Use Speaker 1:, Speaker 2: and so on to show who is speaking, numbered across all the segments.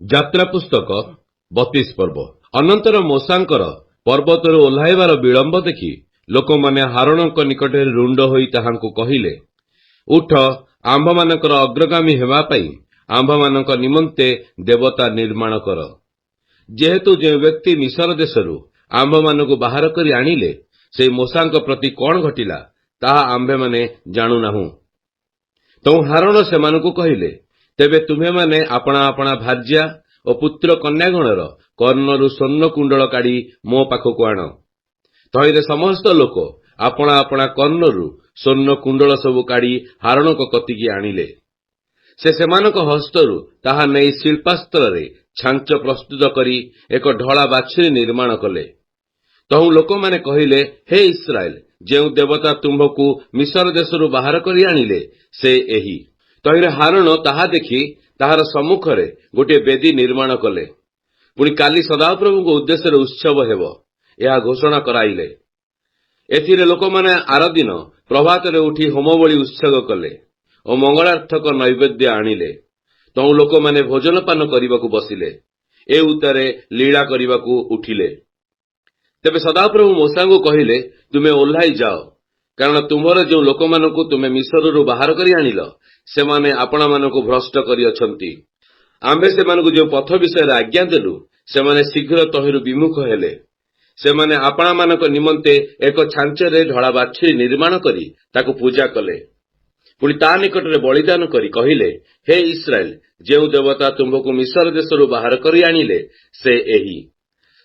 Speaker 1: ଯାତ୍ରା ପୁସ୍ତକ 32 ପର୍ବ। ଅନନ୍ତର ମୋଶାଙ୍କର ପର୍ବତରୁ ଓହ୍ଲାଇବାର ବିଳମ୍ବ ଦେଖି ଲୋକମାନେ ହାରୋନଙ୍କ ନିକଟରେ ରୁଣ୍ଡ ହୋଇ ତାହାଙ୍କୁ କହିଲେ, ଉଠ, ଆମ୍ଭମାନଙ୍କର ଅଗ୍ରଗାମୀ ହେବା ପାଇଁ ଆମ୍ଭମାନଙ୍କ ନିମନ୍ତେ ଦେବତା ନିର୍ମାଣ କର। ଯେହେତୁ ଯେଉଁ ବ୍ୟକ୍ତି ମିଶର ଦେଶରୁ ଆମ୍ଭମାନଙ୍କୁ ବାହାର କରି ଆଣିଲେ, ସେହି ମୋଶାଙ୍କ ପ୍ରତି କଣ ଘଟିଲା ତାହା ଆମ୍ଭେମାନେ ଜାଣୁନାହୁଁ। ତେଣୁ ହାରୋନ ସେମାନଙ୍କୁ କହିଲେ, ତେବେ ତୁମେମାନେ ଆପଣା ଆପଣା ଭାର୍ଯ୍ୟା ଓ ପୁତ୍ର କନ୍ୟାଗଣର କର୍ଣ୍ଣରୁ ସ୍ୱର୍ଣ୍ଣ କୁଣ୍ଡଳ କାଢ଼ି ମୋ ପାଖକୁ ଆଣ। ତହିଁରେ ସମସ୍ତ ଲୋକ ଆପଣା ଆପଣା କର୍ଣ୍ଣରୁ ସ୍ୱର୍ଣ୍ଣ କୁଣ୍ଡଳ ସବୁ କାଢ଼ି ହାରୋନଙ୍କ କତିକି ଆଣିଲେ। ସେ ସେମାନଙ୍କ ହସ୍ତରୁ ତାହା ନେଇ ଶିଳ୍ପାସ୍ତ୍ରରେ ଛାଞ୍ଚ ପ୍ରସ୍ତୁତ କରି ଏକ ଢଳା ବାଛୁରୀ ନିର୍ମାଣ କଲେ। ତହୁଁ ଲୋକମାନେ କହିଲେ, ହେ ଇସ୍ରାଏଲ, ଯେଉଁ ଦେବତା ତୁମ୍ଭକୁ ମିଶର ଦେଶରୁ ବାହାର କରି ଆଣିଲେ, ସେ ଏହି। ତହିଁରେ ହାରୋନ ତାହା ଦେଖି ତାହାର ସମ୍ମୁଖରେ ଗୋଟିଏ ବେଦୀ ନିର୍ମାଣ କଲେ। ପୁଣି କାଲି ସଦାପ୍ରଭୁଙ୍କ ଉଦ୍ଦେଶ୍ୟରେ ଉତ୍ସବ ହେବ, ଏହା ଘୋଷଣା କରାଇଲେ। ଏଥିରେ ଲୋକମାନେ ଆରଦିନ ପ୍ରଭାତରେ ଉଠି ହୋମବଳି ଉତ୍ସର୍ଗ କଲେ ଓ ମଙ୍ଗଳାର୍ଥକ ନୈବେଦ୍ୟ ଆଣିଲେ। ତହୁଁ ଲୋକମାନେ ଭୋଜନପାନ କରିବାକୁ ବସିଲେ, ଏ ଉତ୍ତାରେ ଲୀଳା କରିବାକୁ ଉଠିଲେ। ତେବେ ସଦାପ୍ରଭୁ ମୋଶାଙ୍କୁ କହିଲେ, ତୁମେ ଓହ୍ଲାଇ ଯାଅ, କାରଣ ତୁମ୍ଭର ଯେଉଁ ଲୋକମାନଙ୍କୁ ତୁମେ ମିଶରରୁ ବାହାର କରି ଆଣିଲ, ସେମାନେ ଆପଣାମାନଙ୍କୁ ଭ୍ରଷ୍ଟ କରିଅଛନ୍ତି। ଆମ୍ଭେ ସେମାନଙ୍କୁ ଯେଉଁ ପଥ ବିଷୟରେ ଆଜ୍ଞା ଦେଲୁ, ସେମାନେ ଶୀଘ୍ର ତହିଁରୁ ବିମୁଖ ହେଲେ। ସେମାନେ ଆପଣାମାନଙ୍କ ନିମନ୍ତେ ଏକ ଛାଞ୍ଚରେ ଢଳା ବାଛୁରୀ ନିର୍ମାଣ କରି ତାକୁ ପୂଜା କଲେ। ପୁଣି ତା ନିକଟରେ ବଳିଦାନ କରି କହିଲେ, ହେ ଇସ୍ରାଏଲ, ଯେଉଁ ଦେବତା ତୁମ୍ଭକୁ ମିଶର ଦେଶରୁ ବାହାର କରି ଆଣିଲେ, ସେ ଏହି।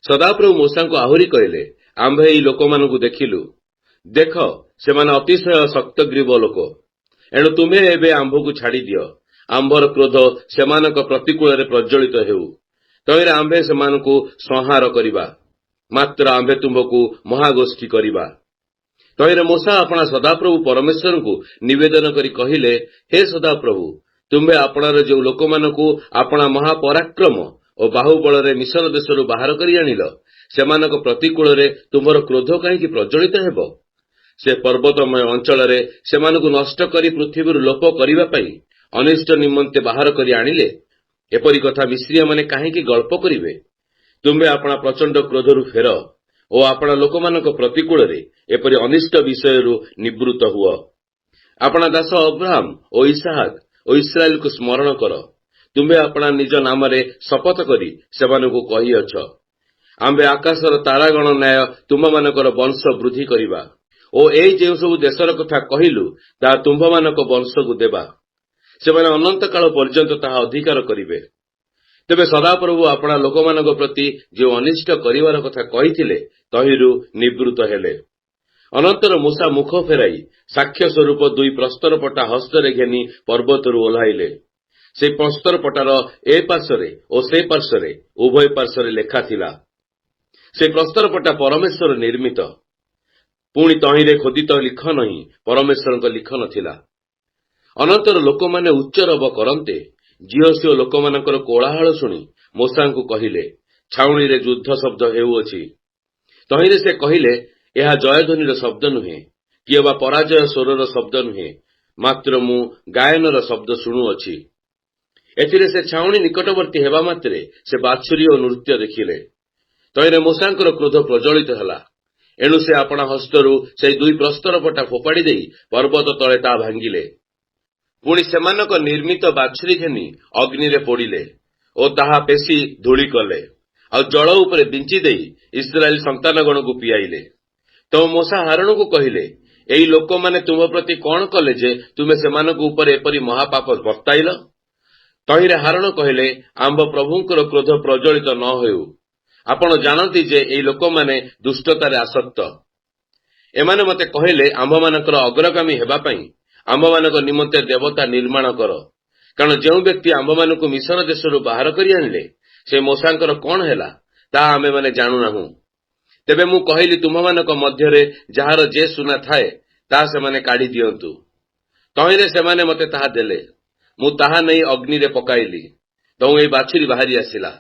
Speaker 1: ସଦାପ୍ରଭୁ ମୋଶାଙ୍କୁ ଆହୁରି କହିଲେ, ଆମ୍ଭେ ଏହି ଲୋକମାନଙ୍କୁ ଦେଖିଲୁ। ଦେଖ, ସେମାନେ ଅତିଶୟ ଶକ୍ତଗ୍ରୀବ ଲୋକ। ଏଣୁ ତୁମେ ଏବେ ଆମ୍ଭକୁ ଛାଡ଼ିଦିଅ, ଆମ୍ଭର କ୍ରୋଧ ସେମାନଙ୍କ ପ୍ରତିକୂଳରେ ପ୍ରଜ୍ୱଳିତ ହେଉ। ତହିଁରେ ଆମ୍ଭେ ସେମାନଙ୍କୁ ସଂହାର କରିବା, ମାତ୍ର ଆମ୍ଭେ ତୁମ୍ଭକୁ ମହାଗୋଷ୍ଠୀ କରିବା। ତହିଁରେ ମୋଶା ଆପଣା ସଦାପ୍ରଭୁ ପରମେଶ୍ୱରଙ୍କୁ ନିବେଦନ କରି କହିଲେ, ହେ ସଦାପ୍ରଭୁ, ତୁମ୍ଭେ ଆପଣାର ଯେଉଁ ଲୋକମାନଙ୍କୁ ଆପଣା ମହାପରାକ୍ରମ ଓ ବାହୁବଳରେ ମିଶର ଦେଶରୁ ବାହାର କରି ଆଣିଲ, ସେମାନଙ୍କ ପ୍ରତିକୂଳରେ ତୁମ୍ଭର କ୍ରୋଧ କାହିଁକି ପ୍ରଜ୍ୱଳିତ ହେବ? ସେ ପର୍ବତମୟ ଅଞ୍ଚଳରେ ସେମାନଙ୍କୁ ନଷ୍ଟ କରି ପୃଥିବୀରୁ ଲୋପ କରିବା ପାଇଁ ଅନିଷ୍ଟ ନିମନ୍ତେ ବାହାର କରି ଆଣିଲେ। ଏପରି କଥା ମିଶ୍ରୀୟମାନେ କାହିଁକି ଗଳ୍ପ କରିବେ? ତୁମ୍ଭେ ଆପଣା ପ୍ରଚଣ୍ଡ କ୍ରୋଧରୁ ଫେର ଓ ଆପଣା ଲୋକମାନଙ୍କ ପ୍ରତିକୂଳରେ ଏପରି ଅନିଷ୍ଟ ବିଷୟରୁ ନିବୃତ୍ତ ହୁଅ। ଆପଣା ଦାସ ଅବ୍ରାହମ ଓ ଇସାହାକ ଓ ଇସ୍ରାଏଲକୁ ସ୍ମରଣ କର। ତୁମ୍ଭେ ଆପଣା ନିଜ ନାମରେ ଶପଥ କରି ସେମାନଙ୍କୁ କହିଅଛ, ଆମ୍ଭେ ଆକାଶର ତାରାଗଣ ନ୍ୟାୟ ତୁମ୍ଭମାନଙ୍କର ବଂଶ ବୃଦ୍ଧି କରିବା ଓ ଏଇ ଯେଉଁ ସବୁ ଦେଶର କଥା କହିଲୁ, ତାହା ତୁମ୍ଭମାନଙ୍କ ବଂଶକୁ ଦେବା। ସେମାନେ ଅନନ୍ତ କାଳ ପର୍ଯ୍ୟନ୍ତ ତାହା ଅଧିକାର କରିବେ। ତେବେ ସଦାପ୍ରଭୁ ଆପଣା ଲୋକମାନଙ୍କ ପ୍ରତି ଯେଉଁ ଅନିଷ୍ଟ କରିବାର କଥା କହିଥିଲେ, ତହିଁରୁ ନିବୃତ୍ତ ହେଲେ। ଅନନ୍ତର ମୋଶା ମୁଖ ଫେରାଇ ସାକ୍ଷ୍ୟ ସ୍ୱରୂପ 2 ପ୍ରସ୍ତରପଟା ହସ୍ତରେ ଘେନି ପର୍ବତରୁ ଓହ୍ଲାଇଲେ। ସେହି ପ୍ରସ୍ତରପଟାର ଏ ପାର୍ଶ୍ୱରେ ଓ ସେ ପାର୍ଶ୍ୱରେ ଉଭୟ ପାର୍ଶ୍ୱରେ ଲେଖା ଥିଲା। ସେହି ପ୍ରସ୍ତରପଟା ପରମେଶ୍ୱର ନିର୍ମିତ। ପୁଣି ତହିଁରେ ଖୋଦିତ ଲିଖନ ହିଁ ପରମେଶ୍ୱରଙ୍କ ଲିଖନ ଥିଲା। ଅନନ୍ତର ଲୋକମାନେ ଉଚ୍ଚରବ କରନ୍ତେ ଝିଅ ସିଓ ଲୋକମାନଙ୍କର କୋଳାହଳ ଶୁଣି ମୋଶାଙ୍କୁ କହିଲେ, ଛାଉଣିରେ ଯୁଦ୍ଧ ଶବ୍ଦ ହେଉଅଛି। ତହିଁରେ ସେ କହିଲେ, ଏହା ଜୟଧ୍ୱନିର ଶବ୍ଦ ନୁହେଁ, କିଏ ବା ପରାଜୟ ସ୍ୱରର ଶବ୍ଦ ନୁହେଁ, ମାତ୍ର ମୁଁ ଗାୟନର ଶବ୍ଦ ଶୁଣୁଅଛି। ଏଥିରେ ସେ ଛାଉଣି ନିକଟବର୍ତ୍ତୀ ହେବା ମାତ୍ରେ ସେ ବାଛୁରୀ ଓ ନୃତ୍ୟ ଦେଖିଲେ। ତହିଁରେ ମୋଶାଙ୍କର କ୍ରୋଧ ପ୍ରଜ୍ୱଳିତ ହେଲା। ଏଣୁ ସେ ଆପଣା ହସ୍ତରୁ ସେହି 2 ପ୍ରସ୍ତରପଟା ଫୋପାଡ଼ି ଦେଇ ପର୍ବତ ତଳେ ତାହା ଭାଙ୍ଗିଲେ। ପୁଣି ସେମାନଙ୍କ ନିର୍ମିତ ବାଛୁରୀ ଘେନି ଅଗ୍ନିରେ ପୋଡ଼ିଲେ ଓ ତାହା ପେଶି ଧୂଳି କଲେ, ଆଉ ଜଳ ଉପରେ ବିଞ୍ଚି ଦେଇ ଇସ୍ରାଏଲ ସନ୍ତାନଗଣକୁ ପିଆଇଲେ। ତେଣୁ ମୋଶା ହାରୋନଙ୍କୁ କହିଲେ, ଏଇ ଲୋକମାନେ ତୁମ ପ୍ରତି କଣ କଲେ ଯେ ତୁମେ ସେମାନଙ୍କ ଉପରେ ଏପରି ମହାପାପ ବର୍ତ୍ତାଇଲ? ତହିଁରେ ହାରୋନ କହିଲେ, ଆମ୍ଭ ପ୍ରଭୁଙ୍କର କ୍ରୋଧ ପ୍ରଜ୍ୱଳିତ ନ ହେଉ। ଆପଣ ଜାଣନ୍ତି ଯେ ଏଇ ଲୋକମାନେ ଦୁଷ୍ଟତାରେ ଆସକ୍ତ। ଏମାନେ ମୋତେ କହିଲେ, ଆମ୍ଭମାନଙ୍କର ଅଗ୍ରଗାମୀ ହେବା ପାଇଁ ଆମ୍ଭମାନଙ୍କ ନିମନ୍ତେ ଦେବତା ନିର୍ମାଣ କର, କାରଣ ଯେଉଁ ବ୍ୟକ୍ତି ଆମ୍ଭମାନଙ୍କୁ ମିଶର ଦେଶରୁ ବାହାର କରି ଆଣିଲେ, ସେ ମୋଶାଙ୍କର କଣ ହେଲା, ତାହା ଆମେମାନେ ଜାଣୁନାହୁଁ। ତେବେ ମୁଁ କହିଲି, ତୁମ୍ଭମାନଙ୍କ ମଧ୍ୟରେ ଯାହାର ଯେ ସୁନା ଥାଏ, ତାହା ସେମାନେ କାଢ଼ି ଦିଅନ୍ତୁ। ତହିଁରେ ସେମାନେ ମୋତେ ତାହା ଦେଲେ। ମୁଁ ତାହା ନେଇ ଅଗ୍ନିରେ ପକାଇଲି। ତହୁଁ ଏହି ବାଛୁରୀ ବାହାରି ଆସିଲା।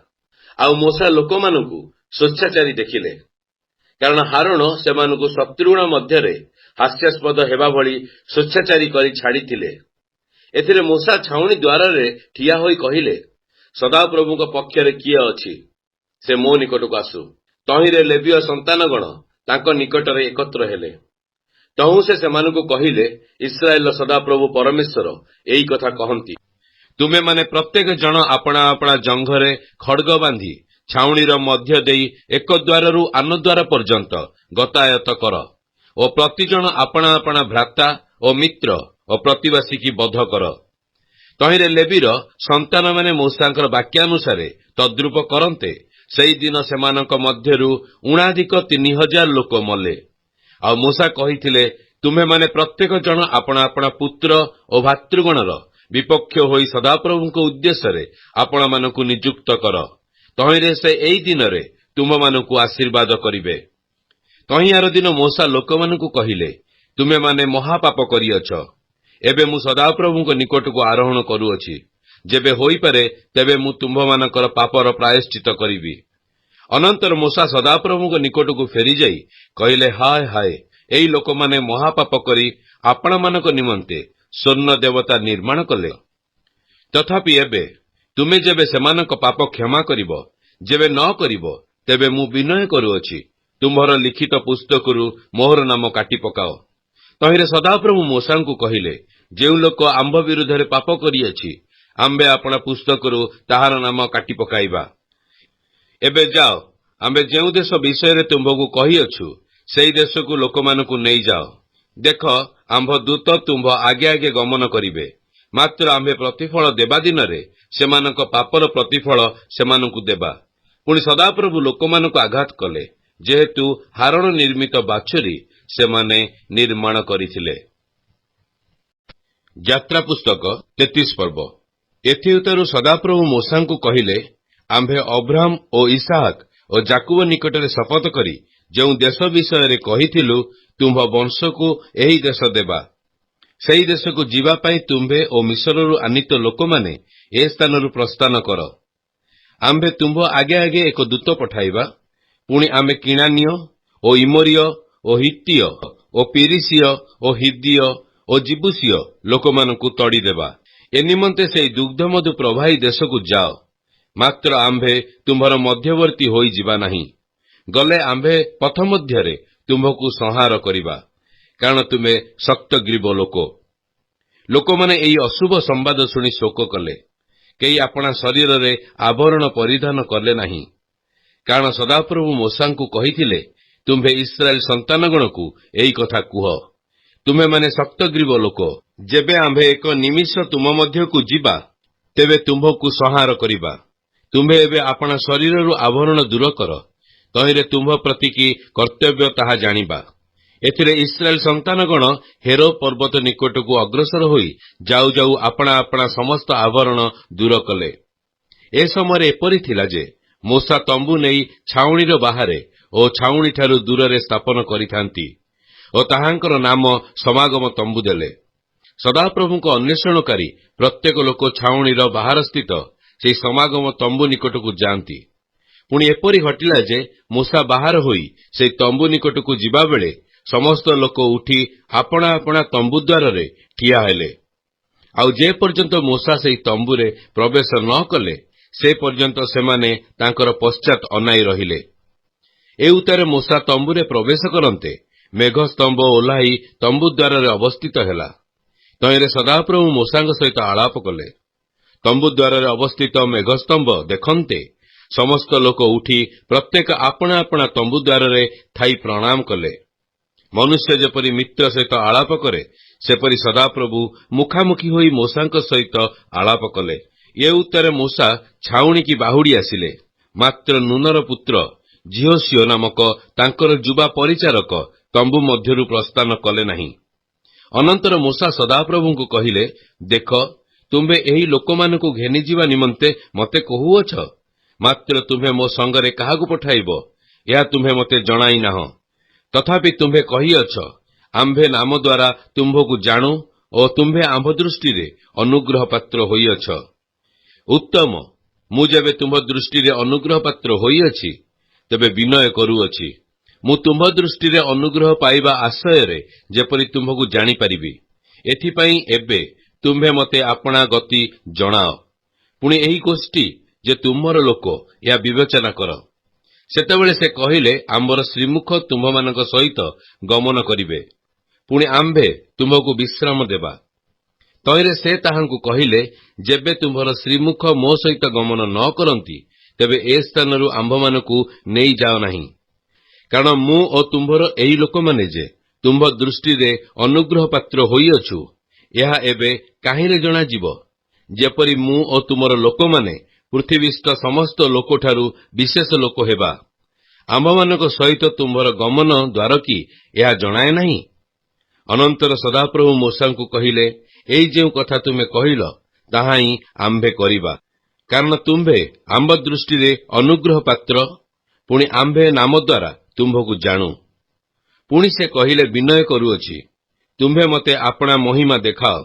Speaker 1: ଆଉ ମୋଶା ଲୋକମାନଙ୍କୁ ସ୍ୱେଚ୍ଛାଚାରୀ ଦେଖିଲେ, କାରଣ ହାରୋନ ସେମାନଙ୍କୁ ଶତ୍ରୁଗଣ ମଧ୍ୟରେ ହାସ୍ୟାସ୍ପଦ ହେବା ଭଳି ସ୍ୱେଚ୍ଛାଚାରୀ କରି ଛାଡ଼ିଥିଲେ। ଏଥିରେ ମୋଶା ଛାଉଣି ଦ୍ୱାରରେ ଠିଆ ହୋଇ କହିଲେ, ସଦାପ୍ରଭୁଙ୍କ ପକ୍ଷରେ କିଏ ଅଛି, ସେ ମୋ ନିକଟକୁ ଆସୁ। ତହିଁରେ ଲେବୀୟ ସନ୍ତାନଗଣ ତାଙ୍କ ନିକଟରେ ଏକତ୍ର ହେଲେ। ତହୁଁ ସେ ସେମାନଙ୍କୁ କହିଲେ, ଇସ୍ରାଏଲର ସଦାପ୍ରଭୁ ପରମେଶ୍ୱର ଏଇ କଥା କହନ୍ତି, ତୁମେମାନେ ପ୍ରତ୍ୟେକ ଜଣ ଆପଣା ଆପଣା ଜଙ୍ଘରେ ଖଡ୍ଗ ବାନ୍ଧି ଛାଉଣିର ମଧ୍ୟ ଦେଇ ଏକ ଦ୍ୱାରରୁ ଆନ ଦ୍ୱାର ପର୍ଯ୍ୟନ୍ତ ଗତାୟତ କର ଓ ପ୍ରତିଜଣ ଆପଣା ଆପଣା ଭ୍ରାତା ଓ ମିତ୍ର ଓ ପ୍ରତିବାସୀକି ବଧ କର। ତହିଁରେ ଲେବୀର ସନ୍ତାନମାନେ ମୂଷାଙ୍କର ବାକ୍ୟାନୁସାରେ ତଦ୍ରୂପ କରନ୍ତେ ସେହିଦିନ ସେମାନଙ୍କ ମଧ୍ୟରୁ ଊଣାଧିକ 3000 ଲୋକ ମଲେ। ଆଉ ମୂଷା କହିଥିଲେ, ତୁମେମାନେ ପ୍ରତ୍ୟେକ ଜଣ ଆପଣା ଆପଣା ପୁତ୍ର ଓ ଭାତୃଗଣର ବିପକ୍ଷ ହୋଇ ସଦାପ୍ରଭୁଙ୍କ ଉଦ୍ଦେଶ୍ୟରେ ଆପଣମାନଙ୍କୁ ନିଯୁକ୍ତ କର। ତହିଁରେ ସେ ଏଇ ଦିନରେ ତୁମମାନଙ୍କୁ ଆଶୀର୍ବାଦ କରିବେ। ତହିଁ ଆର ଦିନ ମୂଷା ଲୋକମାନଙ୍କୁ କହିଲେ, ତୁମେମାନେ ମହାପାପ କରିଅଛ। ଏବେ ମୁଁ ସଦାପ୍ରଭୁଙ୍କ ନିକଟକୁ ଆରୋହଣ କରୁଅଛି। ଯେବେ ହୋଇପାରେ ତେବେ ମୁଁ ତୁମ୍ଭମାନଙ୍କର ପାପର ପ୍ରାୟଶ୍ଚିତ କରିବି। ଅନନ୍ତର ମୂଷା ସଦାପ୍ରଭୁଙ୍କ ନିକଟକୁ ଫେରିଯାଇ କହିଲେ, ହାୟ ହାୟ, ଏଇ ଲୋକମାନେ ମହାପାପ କରି ଆପଣମାନଙ୍କ ନିମନ୍ତେ ସ୍ୱର୍ଣ୍ଣ ଦେବତା ନିର୍ମାଣ କଲେ। ତଥାପି ଏବେ ତୁମେ ଯେବେ ସେମାନଙ୍କ ପାପ କ୍ଷମା କରିବ, ଯେବେ ନ କରିବ, ତେବେ ମୁଁ ବିନୟ କରୁଅଛି, ତୁମ୍ଭର ଲିଖିତ ପୁସ୍ତକରୁ ମୋହର ନାମ କାଟି ପକାଅ। ତହିଁରେ ସଦାପ୍ରଭୁ ମୂଷାଙ୍କୁ କହିଲେ, ଯେଉଁ ଲୋକ ଆମ୍ଭ ବିରୁଦ୍ଧରେ ପାପ କରିଅଛି, ଆମ୍ଭେ ଆପଣା ପୁସ୍ତକରୁ ତାହାର ନାମ କାଟି ପକାଇବା। ଏବେ ଯାଅ, ଆମ୍ଭେ ଯେଉଁ ଦେଶ ବିଷୟରେ ତୁମ୍ଭକୁ କହିଅଛୁ, ସେହି ଦେଶକୁ ଲୋକମାନଙ୍କୁ ନେଇଯାଅ। ଦେଖ, ଆମ୍ଭ ଦୂତ ତୁମ୍ଭ ଆଗେ ଆଗେ ଗମନ କରିବେ। ମାତ୍ର ଆମ୍ଭେ ପ୍ରତିଫଳ ଦେବା ଦିନରେ ସେମାନଙ୍କ ପାପର ପ୍ରତିଫଳ ସେମାନଙ୍କୁ ଦେବା। ପୁଣି ସଦାପ୍ରଭୁ ଲୋକମାନଙ୍କୁ ଆଘାତ କଲେ, ଯେହେତୁ ହାରଣ ନିର୍ମିତ ବାଛୁରୀ ସେମାନେ ନିର୍ମାଣ କରିଥିଲେ। ଯାତ୍ରା ପୁସ୍ତକ 33 ପର୍ବ। ଏଥିଉତ୍ତାରୁ ସଦାପ୍ରଭୁ ମୂଷାଙ୍କୁ କହିଲେ, ଆମ୍ଭେ ଅବ୍ରାହମ ଓ ଇସାହାକ ଓ ଯାକୁବ ନିକଟରେ ଶପଥ କରି ଯେଉଁ ଦେଶ ବିଷୟରେ କହିଥିଲୁ, ତୁମ୍ଭ ବଂଶକୁ ଏହି ଦେଶ ଦେବା। ସେହି ଦେଶକୁ ଯିବା ପାଇଁ ତୁମ୍ଭେ ଓ ମିଶ୍ରରୁ ଆନିତ ଲୋକମାନେ ଏ ସ୍ଥାନରୁ ପ୍ରସ୍ଥାନ କର। ଆମ୍ଭେ ତୁମ୍ଭ ଆଗେ ଆଗେ ଏକ ଦୂତ ପଠାଇବା। ପୁଣି ଆମ୍ଭେ କିଣାନୀୟ ଓ ଇମୋରୀୟ ଓ ହିତୀୟ ଓ ପିରିସୀୟ ଓ ହିବ୍ଦୀୟ ଓ ଜିବୁସୀୟ ଲୋକମାନଙ୍କୁ ତଡ଼ିଦେବା। ଏ ନିମନ୍ତେ ସେହି ଦୁଗ୍ଧମଧୁ ପ୍ରବାହୀ ଦେଶକୁ ଯାଅ। ମାତ୍ର ଆମ୍ଭେ ତୁମ୍ଭର ମଧ୍ୟବର୍ତ୍ତୀ ହୋଇଯିବା ନାହିଁ। ଗଲେ ଆମ୍ଭେ ପଥ ମଧ୍ୟରେ ତୁମ୍ଭକୁ ସଂହାର କରିବା, କାରଣ ତୁମେ ଶକ୍ତଗ୍ରୀବ ଲୋକ। ଲୋକମାନେ ଏହି ଅଶୁଭ ସମ୍ବାଦ ଶୁଣି ଶୋକ କଲେ। କେହି ଆପଣା ଶରୀରରେ ଆଭରଣ ପରିଧାନ କଲେ ନାହିଁ। କାରଣ ସଦାପ୍ରଭୁ ମୂଷାଙ୍କୁ କହିଥିଲେ, ତୁମ୍ଭେ ଇସ୍ରାଏଲ ସନ୍ତାନଗଣକୁ ଏହି କଥା କୁହ, ତୁମେମାନେ ଶକ୍ତଗ୍ରୀବ ଲୋକ। ଯେବେ ଆମ୍ଭେ ଏକ ନିମିଷ ତୁମ ମଧ୍ୟକୁ ଯିବା, ତେବେ ତୁମ୍ଭକୁ ସଂହାର କରିବା। ତୁମ୍ଭେ ଏବେ ଆପଣା ଶରୀରରୁ ଆଭରଣ ଦୂର କର। ତହିଁରେ ତୁମ୍ଭ ପ୍ରତି କି କର୍ତ୍ତବ୍ୟ ତାହା ଜାଣିବା। ଏଥିରେ ଇସ୍ରାଏଲ ସନ୍ତାନଗଣ ହେରୋ ପର୍ବତ ନିକଟକୁ ଅଗ୍ରସର ହୋଇ ଯାଉ ଯାଉ ଆପଣା ଆପଣା ସମସ୍ତ ଆଭରଣ ଦୂର କଲେ। ଏ ସମୟରେ ଏପରି ଥିଲା ଯେ ମୂଷା ତମ୍ବୁ ନେଇ ଛାଉଣିର ବାହାରେ ଓ ଛାଉଣିଠାରୁ ଦୂରରେ ସ୍ଥାପନ କରିଥାନ୍ତି ଓ ତାହାଙ୍କର ନାମ ସମାଗମ ତମ୍ବୁ ଦେଲେ। ସଦାପ୍ରଭୁଙ୍କ ଅନ୍ୱେଷଣକାରୀ ପ୍ରତ୍ୟେକ ଲୋକ ଛାଉଣିର ବାହାର ସ୍ଥିତ ସେହି ସମାଗମ ତମ୍ବୁ ନିକଟକୁ ଯାଆନ୍ତି। ପୁଣି ଏପରି ଘଟିଲା ଯେ ମୂଷା ବାହାର ହୋଇ ସେହି ତମ୍ବୁ ନିକଟକୁ ଯିବାବେଳେ ସମସ୍ତ ଲୋକ ଉଠି ଆପଣା ଆପଣା ତମ୍ବୁ ଦ୍ୱାରରେ ଠିଆ ହେଲେ। ଆଉ ଯେ ପର୍ଯ୍ୟନ୍ତ ମୂଷା ସେହି ତମ୍ବୁରେ ପ୍ରବେଶ ନ କଲେ, ସେ ପର୍ଯ୍ୟନ୍ତ ସେମାନେ ତାଙ୍କର ପଶ୍ଚାତ ଅନାଇ ରହିଲେ। ଏ ଉତ୍ତାରେ ମୂଷା ତମ୍ବୁରେ ପ୍ରବେଶ କରନ୍ତେ ମେଘସ୍ତମ୍ଭ ଓହ୍ଲାଇ ତମ୍ବୁ ଦ୍ୱାରରେ ଅବସ୍ଥିତ ହେଲା। ତହିଁରେ ସଦାପ୍ରଭୁ ମୂଷାଙ୍କ ସହିତ ଆଳାପ କଲେ। ତମ୍ବୁ ଦ୍ୱାରରେ ଅବସ୍ଥିତ ମେଘସ୍ତମ୍ଭ ଦେଖନ୍ତେ ସମସ୍ତ ଲୋକ ଉଠି ପ୍ରତ୍ୟେକ ଆପଣା ଆପଣା ତମ୍ବୁ ଦ୍ୱାରରେ ଥାଇ ପ୍ରଣାମ କଲେ। ମନୁଷ୍ୟ ଯେପରି ମିତ୍ର ସହିତ ଆଳାପ କରେ, ସେପରି ସଦାପ୍ରଭୁ ମୁଖାମୁଖି ହୋଇ ମୂଷାଙ୍କ ସହିତ ଆଳାପ କଲେ। ଏ ଉତ୍ତାରେ ମୂଷା ଛାଉଣିକି ବାହୁଡ଼ି ଆସିଲେ। ମାତ୍ର ନୁନର ପୁତ୍ର ଝିହୋସିଓ ନାମକ ତାଙ୍କର ଯୁବା ପରିଚାରକ ତମ୍ବୁ ମଧ୍ୟରୁ ପ୍ରସ୍ଥାନ କଲେ ନାହିଁ। ଅନନ୍ତର ମୂଷା ସଦାପ୍ରଭୁଙ୍କୁ କହିଲେ, ଦେଖ, ତୁମ୍ଭେ ଏହି ଲୋକମାନଙ୍କୁ ଘେନିଯିବା ନିମନ୍ତେ ମୋତେ କହୁଅଛ, ମାତ୍ର ତୁମ୍ଭେ ମୋ ସଙ୍ଗରେ କାହାକୁ ପଠାଇବ, ଏହା ତୁମ୍ଭେ ମୋତେ ଜଣାଇ ନାହଁ। ତଥାପି ତୁମ୍ଭେ କହିଅଛ, ଆମ୍ଭେ ନାମ ଦ୍ୱାରା ତୁମ୍ଭକୁ ଜାଣୁ ଓ ତୁମ୍ଭେ ଆମ୍ଭ ଦୃଷ୍ଟିରେ ଅନୁଗ୍ରହ ପାତ୍ର ହୋଇଅଛ। ଉତ୍ତମ, ମୁଁ ଯେବେ ତୁମ୍ଭ ଦୃଷ୍ଟିରେ ଅନୁଗ୍ରହ ପାତ୍ର ହୋଇଅଛି, ତେବେ ବିନୟ କରୁଅଛି। ମୁଁ ତୁମ୍ଭ ଦୃଷ୍ଟିରେ ଅନୁଗ୍ରହ ପାଇବା ଆଶୟରେ ଯେପରି ତୁମ୍ଭକୁ ଜାଣିପାରିବି, ଏଥିପାଇଁ ଏବେ ତୁମ୍ଭେ ମୋତେ ଆପଣା ଗତି ଜଣାଅ। ପୁଣି ଏହି ଗୋଷ୍ଠୀ ଯେ ତୁମର ଲୋକ ଏହା ବିବେଚନା କର। ସେତେବେଳେ ସେ କହିଲେ, ଆମ୍ଭର ଶ୍ରୀମୁଖ ତୁମ୍ଭମାନଙ୍କ ସହିତ ଗମନ କରିବେ, ପୁଣି ଆମ୍ଭେ ତୁମ୍ଭକୁ ବିଶ୍ରାମ ଦେବା। ତହିଁରେ ସେ ତାହାଙ୍କୁ କହିଲେ, ଯେବେ ତୁମ୍ଭର ଶ୍ରୀମୁଖ ମୋ ସହିତ ଗମନ ନ କରନ୍ତି, ତେବେ ଏ ସ୍ଥାନରୁ ଆମ୍ଭମାନଙ୍କୁ ନେଇଯାଅ ନାହିଁ। କାରଣ ମୁଁ ଓ ତୁମ୍ଭର ଏହି ଲୋକମାନେ ଯେ ତୁମ୍ଭ ଦୃଷ୍ଟିରେ ଅନୁଗ୍ରହ ପାତ୍ର ହୋଇଅଛୁ, ଏହା ଏବେ କାହିଁରେ ଜଣାଯିବ, ଯେପରି ମୁଁ ଓ ତୁମର ଲୋକମାନେ ପୃଥିବୀସ୍ଥ ସମସ୍ତ ଲୋକଠାରୁ ବିଶେଷ ଲୋକ ହେବା। ଆମ୍ଭମାନଙ୍କ ସହିତ ତୁମ୍ଭର ଗମନ ଦ୍ୱାର କି ଏହା ଜଣାଏ ନାହିଁ? ଅନନ୍ତର ସଦାପ୍ରଭୁ ମୋଶାଙ୍କୁ କହିଲେ, ଏଇ ଯେଉଁ କଥା ତୁମେ କହିଲ, ତାହା ହିଁ ଆମ୍ଭେ କରିବା। କାରଣ ତୁମ୍ଭେ ଆମ୍ଭ ଦୃଷ୍ଟିରେ ଅନୁଗ୍ରହ ପାତ୍ର, ପୁଣି ଆମ୍ଭେ ନାମ ଦ୍ୱାରା ତୁମ୍ଭକୁ ଜାଣୁ। ପୁଣି ସେ କହିଲେ, ବିନୟ କରୁଅଛି, ତୁମ୍ଭେ ମୋତେ ଆପଣା ମହିମା ଦେଖାଅ।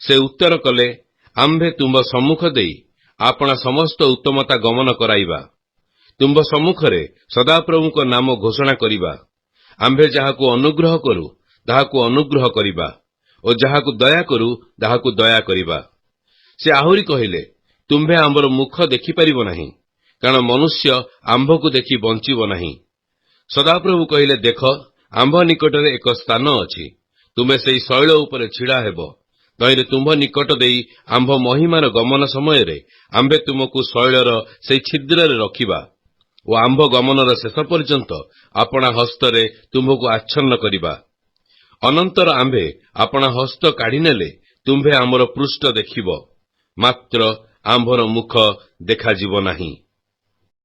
Speaker 1: ସେ ଉତ୍ତର କଲେ, ଆମ୍ଭେ ତୁମ୍ଭ ସମ୍ମୁଖ ଦେଇ ଆପଣା ସମସ୍ତ ଉତ୍ତମତା ଗମନ କରାଇବା। ତୁମ୍ଭ ସମ୍ମୁଖରେ ସଦାପ୍ରଭୁଙ୍କ ନାମ ଘୋଷଣା କରିବା। ଆମ୍ଭେ ଯାହାକୁ ଅନୁଗ୍ରହ କରୁ ତାହାକୁ ଅନୁଗ୍ରହ କରିବା ଓ ଯାହାକୁ ଦୟା କରୁ ତାହାକୁ ଦୟା କରିବା। ସେ ଆହୁରି କହିଲେ, ତୁମ୍ଭେ ଆମ୍ଭର ମୁଖ ଦେଖିପାରିବ ନାହିଁ, କାରଣ ମନୁଷ୍ୟ ଆମ୍ଭକୁ ଦେଖି ବଞ୍ଚିବ ନାହିଁ। ସଦାପ୍ରଭୁ କହିଲେ, ଦେଖ, ଆମ୍ଭ ନିକଟରେ ଏକ ସ୍ଥାନ ଅଛି, ତୁମେ ସେହି ଶୈଳ ଉପରେ ଛିଡ଼ା ହେବ। ତହିଁରେ ତୁମ୍ଭ ନିକଟ ଦେଇ ଆମ୍ଭ ମହିମାର ଗମନ ସମୟରେ ଆମ୍ଭେ ତୁମକୁ ଶୈଳର ସେହି ଛିଦ୍ରରେ ରଖିବା ଓ ଆମ୍ଭ ଗମନର ଶେଷ ପର୍ଯ୍ୟନ୍ତ ଆପଣା ହସ୍ତରେ ତୁମ୍ଭକୁ ଆଚ୍ଛନ୍ନ କରିବା। ଅନନ୍ତର ଆମ୍ଭେ ଆପଣା ହସ୍ତ କାଢ଼ିନେଲେ ତୁମ୍ଭେ ଆମର ପୃଷ୍ଠ ଦେଖିବ, ମାତ୍ର ଆମ୍ଭର ମୁଖ ଦେଖାଯିବ ନାହିଁ।